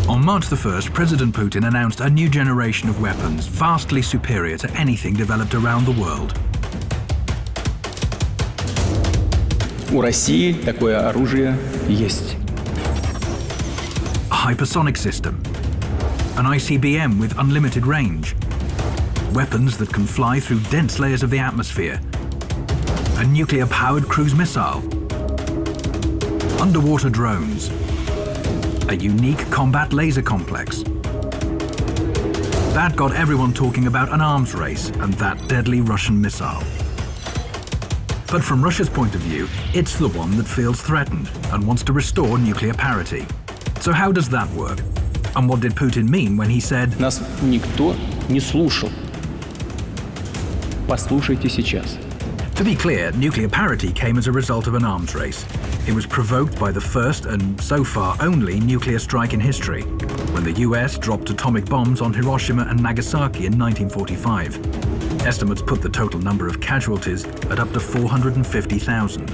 On March the 1st, President Putin announced a new generation of weapons vastly superior to anything developed around the world. У России такое оружие есть. A hypersonic system, an ICBM with unlimited range, weapons that can fly through dense layers of the atmosphere, a nuclear-powered cruise missile, underwater drones, a unique combat laser complex. That got everyone talking about an arms race and that deadly Russian missile. But from Russia's point of view, it's the one that feels threatened and wants to restore nuclear parity. So how does that work? And what did Putin mean when he said, Нас никто не слушал. Послушайте сейчас. To be clear, nuclear parity came as a result of an arms race. It was provoked by the first and so far only nuclear strike in history, when the US dropped atomic bombs on Hiroshima and Nagasaki in 1945. Estimates put the total number of casualties at up to 450,000.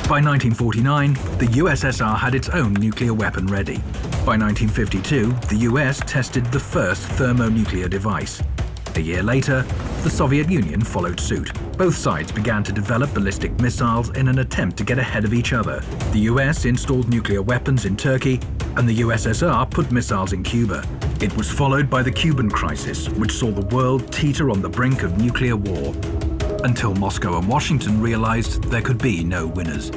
By 1949, the USSR had its own nuclear weapon ready. By 1952, the US tested the first thermonuclear device. A year later, the Soviet Union followed suit. Both sides began to develop ballistic missiles in an attempt to get ahead of each other. The US installed nuclear weapons in Turkey, and the USSR put missiles in Cuba. It was followed by the Cuban crisis, which saw the world teeter on the brink of nuclear war, until Moscow and Washington realized there could be no winners.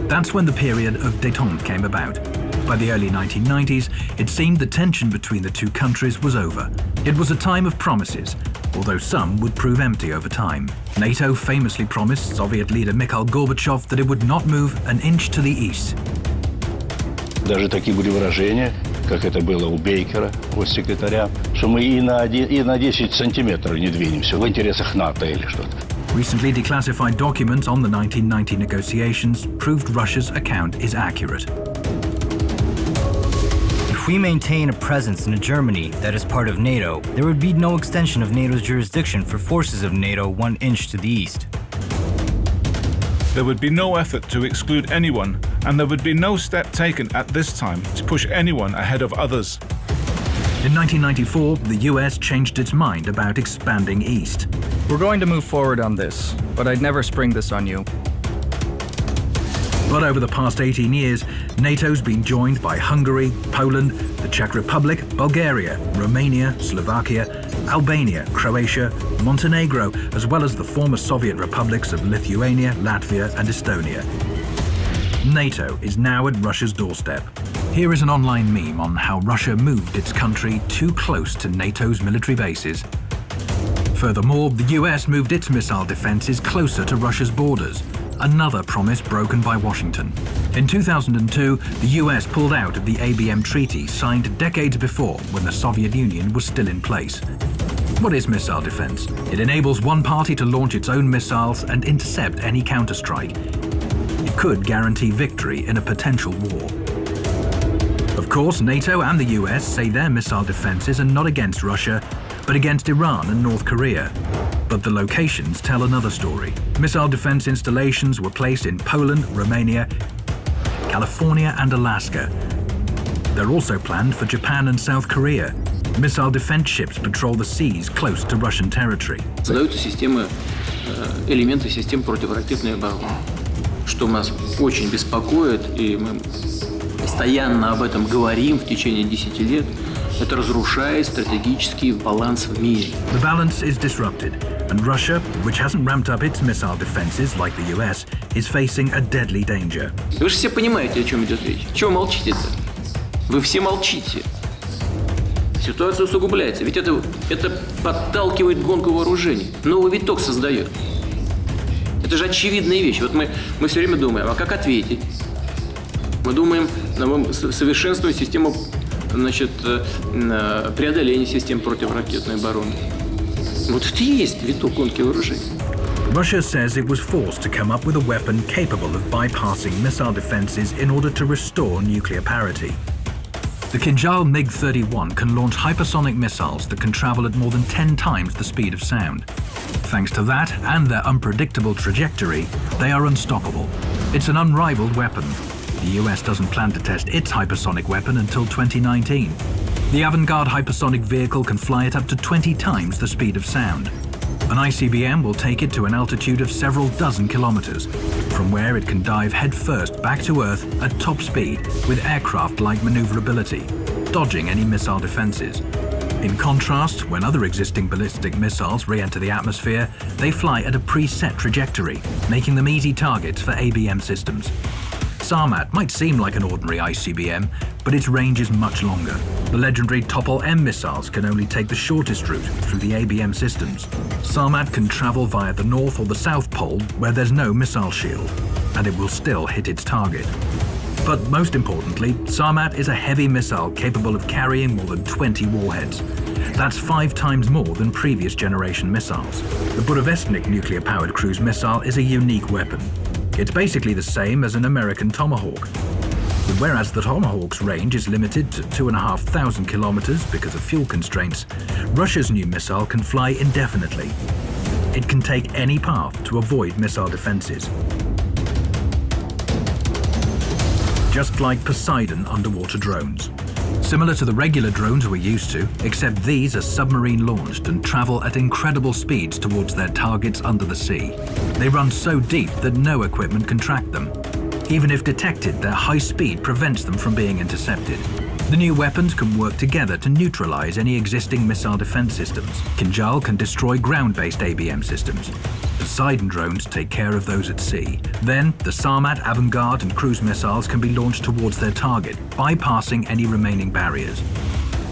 That's when the period of détente came about. By the early 1990s, it seemed the tension between the two countries was over. It was a time of promises, although some would prove empty over time. NATO famously promised Soviet leader Mikhail Gorbachev that it would not move an inch to the east. Даже такие были выражения, как это было у Бейкера, госсекретаря, что мы и на 10 сантиметров не двинемся в интересах НАТО или что-то. Recently declassified documents on the 1990 negotiations proved Russia's account is accurate. If we maintain a presence in a Germany that is part of NATO, there would be no extension of NATO's jurisdiction for forces of NATO 1 inch to the east. There would be no effort to exclude anyone, and there would be no step taken at this time to push anyone ahead of others. In 1994, the US changed its mind about expanding east. We're going to move forward on this, but I'd never spring this on you. But over the past 18 years, NATO's been joined by Hungary, Poland, the Czech Republic, Bulgaria, Romania, Slovakia, Albania, Croatia, Montenegro, as well as the former Soviet republics of Lithuania, Latvia, and Estonia. NATO is now at Russia's doorstep. Here is an online meme on how Russia moved its country too close to NATO's military bases. Furthermore, the US moved its missile defenses closer to Russia's borders, another promise broken by Washington. In 2002, the US pulled out of the ABM treaty signed decades before when the Soviet Union was still in place. What is missile defense? It enables one party to launch its own missiles and intercept any counterstrike. It could guarantee victory in a potential war. Of course, NATO and the US say their missile defenses are not against Russia, but against Iran and North Korea. But the locations tell another story. Missile defense installations were placed in Poland, Romania, California, and Alaska. They're also planned for Japan and South Korea. Missile defense ships patrol the seas close to Russian territory. Создаются системы, элементы систем противоракетной обороны, что нас очень беспокоит, и мы постоянно об этом говорим в течение 10 лет. Это разрушает стратегический баланс в мире. The balance is disrupted, and Russia, which hasn't ramped up its missile defenses like the US, is facing a deadly danger. Вы же все понимаете, о чем идет речь. Чего молчите-то? Вы все молчите. Ситуация усугубляется, ведь это подталкивает гонку вооружений, новый виток создает. Это же очевидная вещь. Вот мы все время думаем, а как ответить? Мы думаем, совершенствовать систему, преодоления систем противоракетной обороны. Вот это и есть виток гонки вооружений. Russia says it was forced to come up with a weapon capable of bypassing missile defenses in order to restore nuclear parity. The Kinjal MiG-31 can launch hypersonic missiles that can travel at more than 10 times the speed of sound. Thanks to that and their unpredictable trajectory, they are unstoppable. It's an unrivaled weapon. The US doesn't plan to test its hypersonic weapon until 2019. The Avangard hypersonic vehicle can fly at up to 20 times the speed of sound. An ICBM will take it to an altitude of several dozen kilometers, from where it can dive headfirst back to Earth at top speed with aircraft-like maneuverability, dodging any missile defenses. In contrast, when other existing ballistic missiles re-enter the atmosphere, they fly at a preset trajectory, making them easy targets for ABM systems. Sarmat might seem like an ordinary ICBM, but its range is much longer. The legendary Topol-M missiles can only take the shortest route through the ABM systems. Sarmat can travel via the North or the South Pole where there's no missile shield, and it will still hit its target. But most importantly, Sarmat is a heavy missile capable of carrying more than 20 warheads. That's 5 times more than previous generation missiles. The Burevestnik nuclear-powered cruise missile is a unique weapon. It's basically the same as an American Tomahawk. But whereas the Tomahawk's range is limited to 2,500 kilometers because of fuel constraints, Russia's new missile can fly indefinitely. It can take any path to avoid missile defenses. Just like Poseidon underwater drones. Similar to the regular drones we're used to, except these are submarine launched and travel at incredible speeds towards their targets under the sea. They run so deep that no equipment can track them. Even if detected, their high speed prevents them from being intercepted. The new weapons can work together to neutralize any existing missile defense systems. Kinjal can destroy ground-based ABM systems. Poseidon drones take care of those at sea. Then, the Sarmat, Avangard and cruise missiles can be launched towards their target, bypassing any remaining barriers.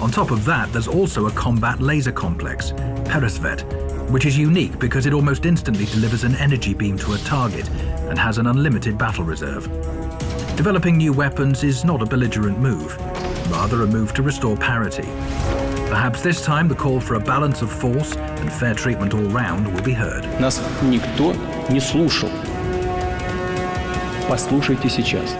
On top of that, there's also a combat laser complex, Peresvet, which is unique because it almost instantly delivers an energy beam to a target and has an unlimited battle reserve. Developing new weapons is not a belligerent move, rather a move to restore parity. Perhaps this time the call for a balance of force and fair treatment all round will be heard. Нас никто не слушал. Послушайте сейчас.